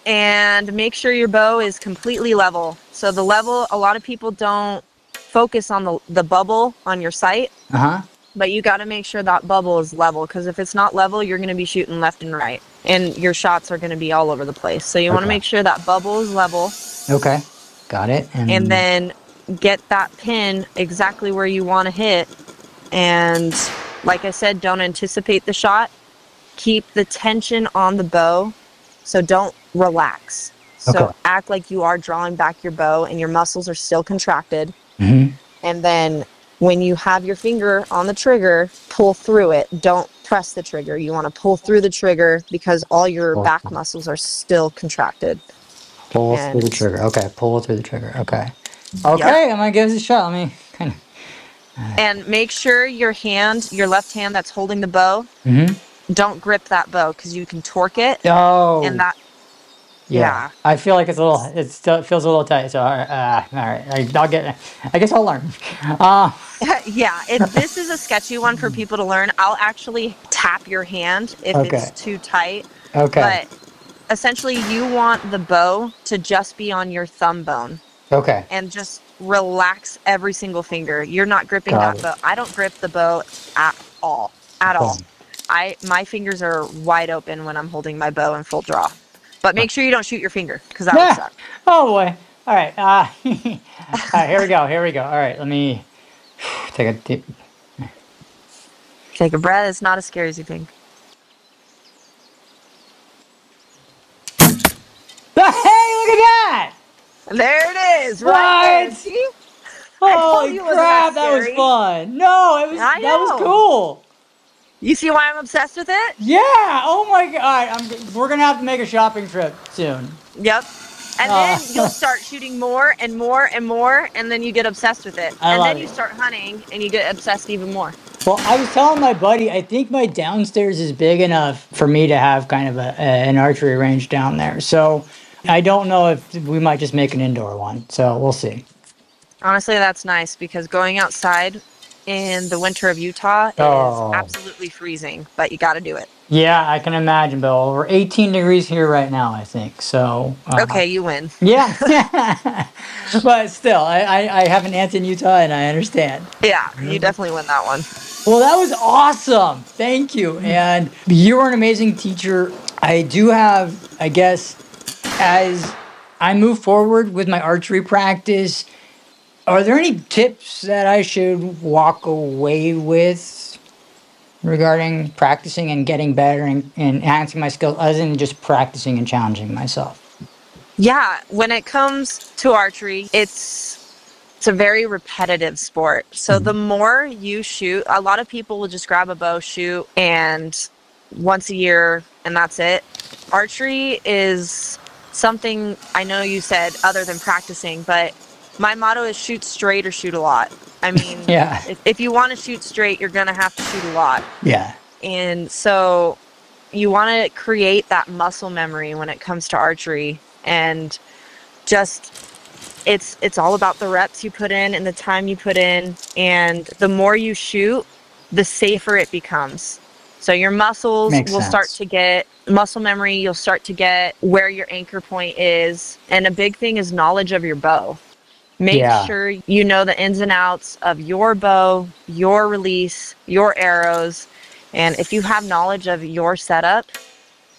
and make sure your bow is completely level. So the level, a lot of people don't focus on the bubble on your sight, Uh-huh. but you got to make sure that bubble is level, because if it's not level, you're going to be shooting left and right and your shots are going to be all over the place. So you want to Okay. make sure that bubble is level, Okay. Got it. and then get that pin exactly where you want to hit. And like I said, don't anticipate the shot. Keep the tension on the bow. So don't relax. So Okay. act like you are drawing back your bow and your muscles are still contracted. Mm-hmm. And then when you have your finger on the trigger, pull through it. Don't press the trigger. You want to pull through the trigger because all your back muscles are still contracted. Pull through the And trigger. Okay. Pull through the trigger. Okay. yep. Okay. I'm gonna give this a shot. Let me kind of. And make sure your left hand that's holding the bow, Mm-hmm. don't grip that bow because you can torque it. Oh. And that, Yeah. yeah. I feel like it's a little. It still feels a little tight. So all right. All right. I'll get. I guess I'll learn. Yeah, this is a sketchy one for people to learn. I'll actually tap your hand if Okay. it's too tight. Okay. But essentially, you want the bow to just be on your thumb bone Okay. and just relax every single finger. You're not gripping Got that it. bow. I don't grip the bow at all. At all. Okay. My fingers are wide open when I'm holding my bow in full draw. But make sure you don't shoot your finger, because that would Yeah. suck. Oh boy. All right. All right. Here we go. Here we go. All right. Let me take a deep. Take a breath. It's not as scary as you think. Hey, look at that! There it is, right there. What? See? I told Holy you it wasn't that crap! That was scary. fun. No, it was. I That was know. cool. You see why I'm obsessed with it? Yeah. Oh my god. All right. We're gonna have to make a shopping trip soon. Yep. And then you'll start shooting more and more and more, and then you get obsessed with it. I And love then you it. start hunting, and you get obsessed even more. Well, I was telling my buddy, I think my downstairs is big enough for me to have kind of an archery range down there. So I don't know if we might just make an indoor one. So we'll see. Honestly, that's nice, because going outside in the winter of Utah is Oh. absolutely freezing, but you got to do it. Yeah, I can imagine, Bill. We're 18 degrees here right now, I think. So. Okay, you win. Yeah. But still, I have an aunt in Utah and I understand. Yeah, you definitely win that one. Well, that was awesome. Thank you. And you are an amazing teacher. I do have, I guess, as I move forward with my archery practice, are there any tips that I should walk away with regarding practicing and getting better and enhancing my skills, other than just practicing and challenging myself? Yeah, when it comes to archery, it's a very repetitive sport. So the more you shoot, a lot of people will just grab a bow, shoot, and once a year, and that's it. Archery is something, I know you said other than practicing, but my motto is shoot straight or shoot a lot. I mean, Yeah. if you want to shoot straight, you're going to have to shoot a lot. Yeah. And so you want to create that muscle memory when it comes to archery, and just it's all about the reps you put in and the time you put in, and the more you shoot, the safer it becomes. So your muscles Makes will start sense. to get muscle memory, you'll start to get where your anchor point is, and a big thing is knowledge of your bow. Make Yeah. sure you know the ins and outs of your bow, your release, your arrows, and if you have knowledge of your setup,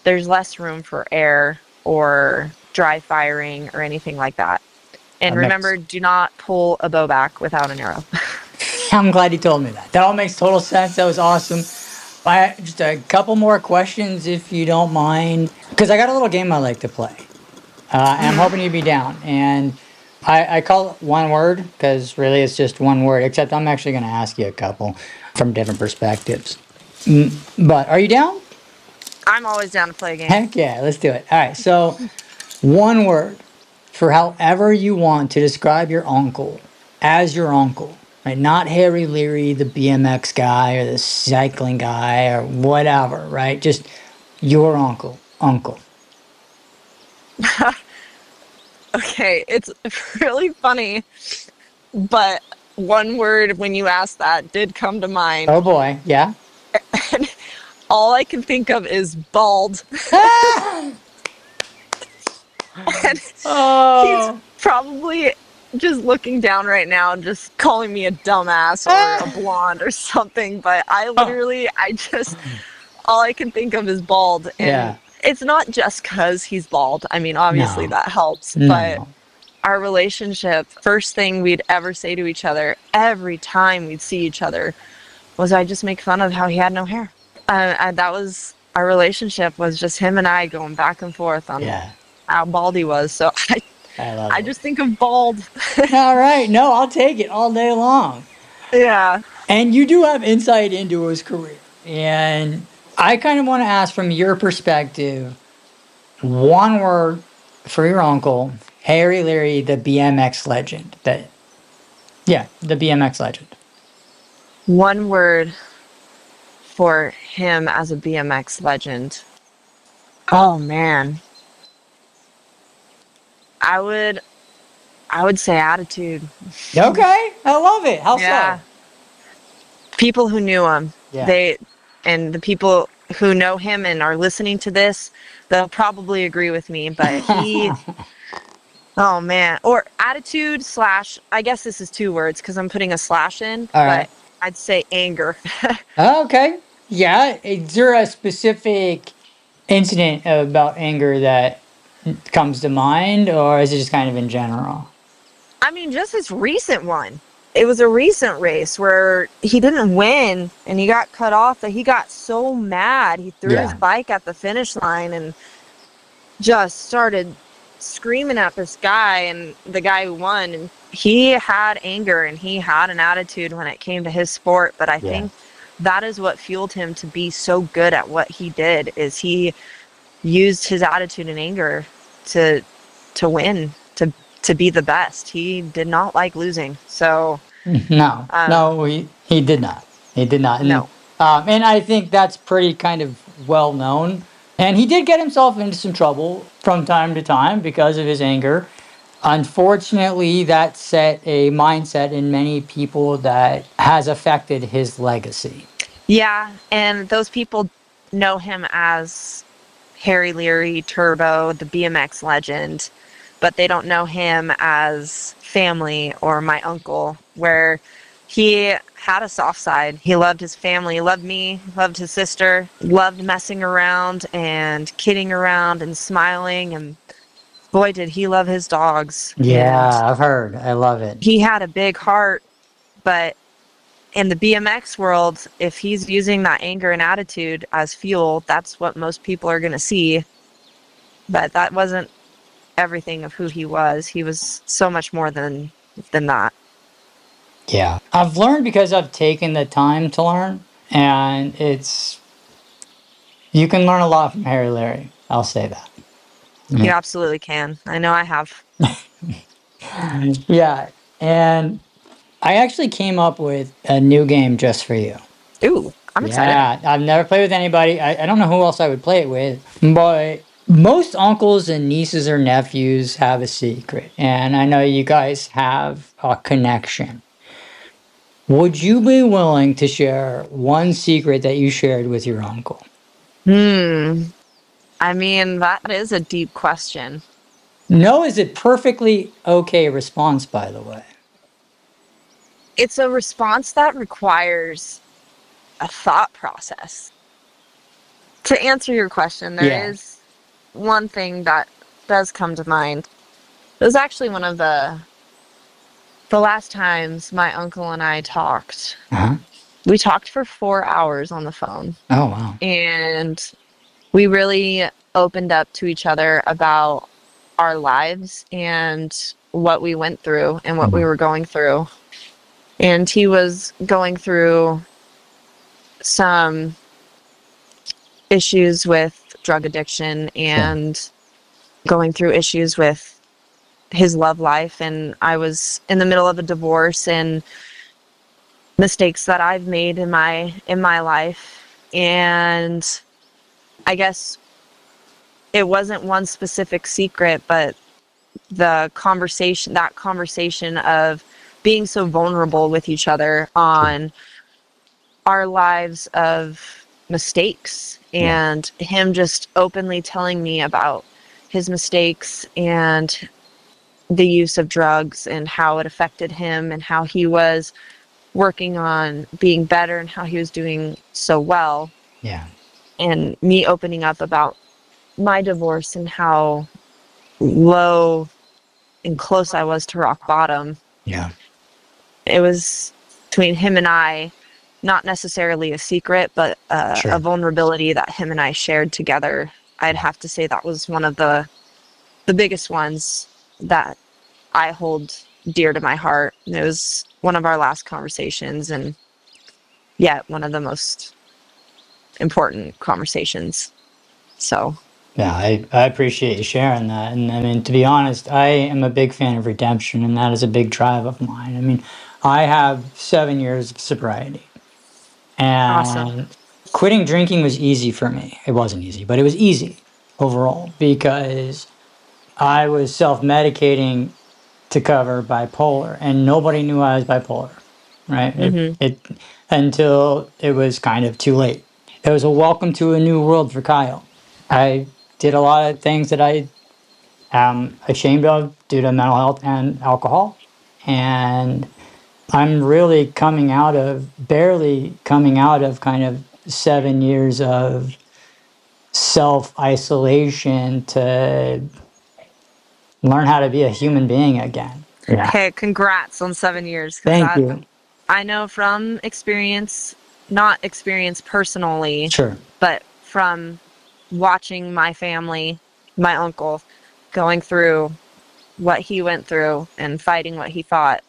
there's less room for air or dry firing or anything like that. And remember, do not pull a bow back without an arrow. I'm glad you told me that. That all makes total sense. That was awesome. Just a couple more questions, if you don't mind, because I got a little game I like to play, and I'm hoping you'd be down. And I call it one word because really it's just one word. Except I'm actually going to ask you a couple from different perspectives. But are you down? I'm always down to play a game. Heck yeah, let's do it. All right. So one word for however you want to describe your uncle as your uncle, right? Not Harry Leary, the BMX guy or the cycling guy or whatever, right? Just your uncle. Uncle. Okay, it's really funny, but one word when you asked that did come to mind. Oh boy, yeah. And all I can think of is bald. Ah! And he's Oh. probably just looking down right now and just calling me a dumbass or a Ah! blonde or something. But Oh. all I can think of is bald. And Yeah. it's not just because he's bald. I mean, obviously No. that helps. But No. our relationship, first thing we'd ever say to each other every time we'd see each other was I just make fun of how he had no hair. And that was our relationship, was just him and I going back and forth on Yeah. how bald he was. So I love I it. just think of bald. All right. No, I'll take it all day long. Yeah. And you do have insight into his career. And I kind of want to ask from your perspective, one word for your uncle, Harry Leary, the BMX legend. Yeah, the BMX legend. One word for him as a BMX legend. Oh man. I would I would say attitude. Okay, I love it. How Yeah. so? People who knew him, Yeah. they and the people who know him and are listening to this, they'll probably agree with me, but he, oh man, or attitude slash, I guess this is two words because I'm putting a slash in, All right. but I'd say anger. Okay. Yeah. Is there a specific incident about anger that comes to mind, or is it just kind of in general? I mean, just this recent one. It was a recent race where he didn't win and he got cut off, that he got so mad. He threw his Yeah. bike at the finish line and just started screaming at this guy, and the guy who won. And he had anger and he had an attitude when it came to his sport. But I Yeah. think that is what fueled him to be so good at what he did, is he used his attitude and anger to win, to be the best. He did not like losing. So No, um no, he did not. He did not. no. And I think that's pretty kind of well known. And he did get himself into some trouble from time to time because of his anger. Unfortunately, that set a mindset in many people that has affected his legacy. Yeah, and those people know him as Harry Leary, Turbo, the BMX legend, but they don't know him as family or my uncle, where he had a soft side. He loved his family, he loved me, loved his sister, loved messing around and kidding around and smiling. And boy, did he love his dogs. And Yeah, I've heard. I love it. he had a big heart, but in the BMX world, if he's using that anger and attitude as fuel, that's what most people are going to see. But that wasn't everything of who he was. He was so much more than that. Yeah. I've learned because I've taken the time to learn, and you can learn a lot from Harry Larry. I'll say that. You Yeah. absolutely can. I know I have. Yeah. And I actually came up with a new game just for you. Ooh, I'm excited. Yeah. I've never played with anybody. I don't know who else I would play it with, but most uncles and nieces or nephews have a secret. And I know you guys have a connection. Would you be willing to share one secret that you shared with your uncle? Hmm. I mean, that is a deep question. No is a perfectly okay response, by the way. It's a response that requires a thought process. To answer your question, there Yeah. is one thing that does come to mind. It was actually one of the last times my uncle and I talked. Uh-huh. We talked for 4 hours on the phone, Oh, wow. and we really opened up to each other about our lives and what we went through and what we Mhm. were going through. And he was going through some issues with drug addiction Sure. and going through issues with his love life. And I was in the middle of a divorce and mistakes that I've made in my life. And I guess it wasn't one specific secret, but that conversation of being so vulnerable with each other on our lives of mistakes, Yeah. and him just openly telling me about his mistakes and the use of drugs and how it affected him and how he was working on being better and how he was doing so well. Yeah. And me opening up about my divorce and how low and close I was to rock bottom. Yeah. It was between him and I, not necessarily a secret, but a Sure. vulnerability that him and I shared together. I'd have to say that was one of the biggest ones that I hold dear to my heart. And it was one of our last conversations, and yet one of the most important conversations. So Yeah, I appreciate you sharing that. And I mean, to be honest, I am a big fan of redemption, and that is a big drive of mine. I mean, I have 7 years of sobriety, awesome. and quitting drinking was easy for me. It wasn't easy, but it was easy overall because I was self-medicating to cover bipolar, and nobody knew I was bipolar, right? Hmm. It until it was kind of too late. It was a welcome to a new world for Kyle. I did a lot of things that I am ashamed of due to mental health and alcohol, and I'm really barely coming out of kind of 7 years of self isolation to learn how to be a human being again. Yeah. Hey, congrats on 7 years, because Thank that, you. I know from experience, not experience personally, Sure. but from watching my family, my uncle, going through what he went through and fighting what he fought.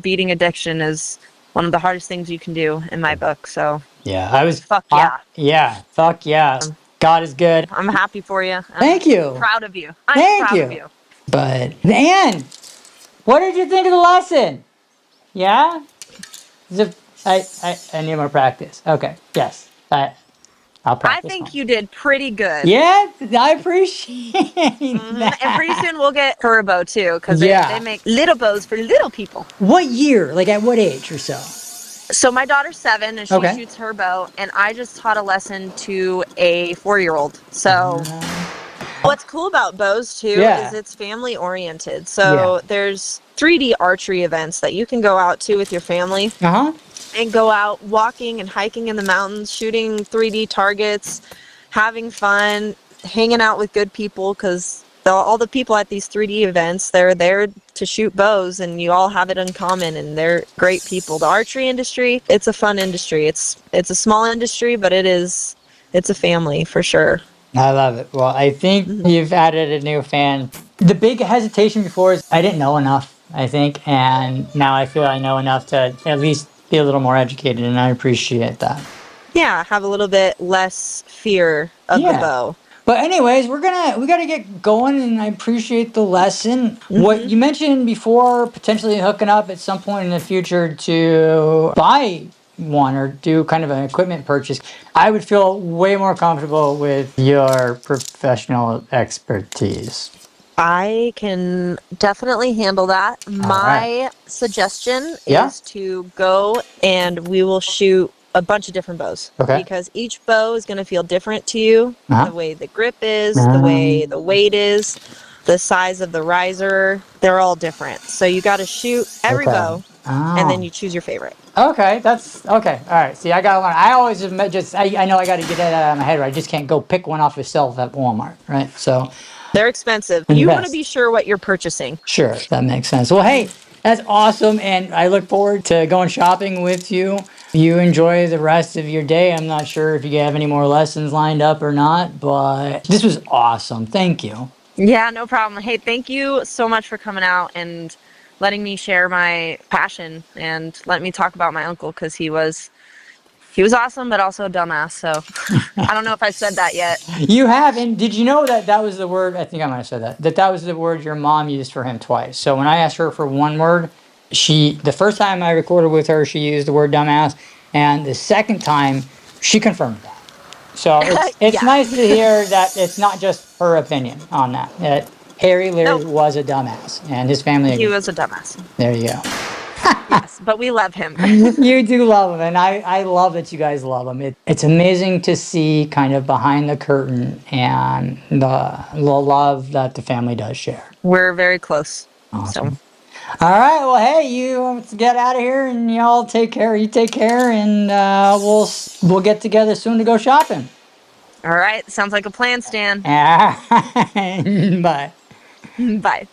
Beating addiction is one of the hardest things you can do in my book. So Yeah, fuck yeah. yeah, fuck yeah. God is good. I'm happy for you. I'm Thank you. proud of you. I'm Thank proud of you. you. But, Anne, what did you think of the lesson? Yeah? I need more practice. Okay. Yes. I'll I practice more. think you did pretty good. Yeah, I appreciate And pretty that. soon we'll get her bow too, because they Yeah. make little bows for little people. What year? Like at what age or so? So my daughter's 7 and she Okay. shoots her bow, and I just taught a lesson to a 4-year-old. So what's cool about bows too Yeah. is it's family oriented. Yeah. So there's 3D archery events that you can go out to with your family Uh-huh. and go out walking and hiking in the mountains, shooting 3D targets, having fun, hanging out with good people, because all the people at these 3D events, they're there to shoot bows, and you all have it in common, and they're great people. The archery industry, it's a fun industry. It's a small industry, but it's a family for sure. I love it. Well, I think you've added a new fan. The big hesitation before is I didn't know enough, I think, and now I feel I know enough to at least be a little more educated, and I appreciate that. Yeah, have a little bit less fear of the Yeah. bow. But anyways, we gotta get going, and I appreciate the lesson. What you mentioned before, potentially hooking up at some point in the future to buy one or do kind of an equipment purchase, I would feel way more comfortable with your professional expertise. I can definitely handle that. All right. My suggestion Yeah. is to go and we will shoot a bunch of different bows. Okay. Because each bow is going to feel different to you. Uh-huh. The way the grip is, the way the weight is, the size of the riser, they're all different. So you got to shoot every Okay. bow and then you choose your favorite. Okay, that's okay. All right. See, I gotta learn. I always just I know I gotta get that out of my head. Right? I just can't go pick one off the shelf at Walmart, right? So They're expensive. You want to invest. be sure what you're purchasing. Sure, that makes sense. Well, hey, that's awesome, and I look forward to going shopping with you. You enjoy the rest of your day. I'm not sure if you have any more lessons lined up or not, but this was awesome. Thank you. Yeah, no problem. Hey, thank you so much for coming out and letting me share my passion and let me talk about my uncle, because he was awesome, but also a dumbass. So I don't know if I said that yet. You have, and did you know that that was the word? I think I might have said that was the word your mom used for him twice. So when I asked her for one word, the first time I recorded with her, she used the word dumbass, and the second time, she confirmed that. So it's Yeah. nice to hear that it's not just her opinion on that. That Harry Leary Nope. was a dumbass, and his family He agreed. was a dumbass. There you go. Yes, but we love him. You do love him, and I love that you guys love him. It's amazing to see kind of behind the curtain and the love that the family does share. We're very close. Awesome. All right. Well, hey, you let's get out of here, and y'all take care. You take care, and we'll get together soon to go shopping. All right. Sounds like a plan, Stan. Bye. Bye.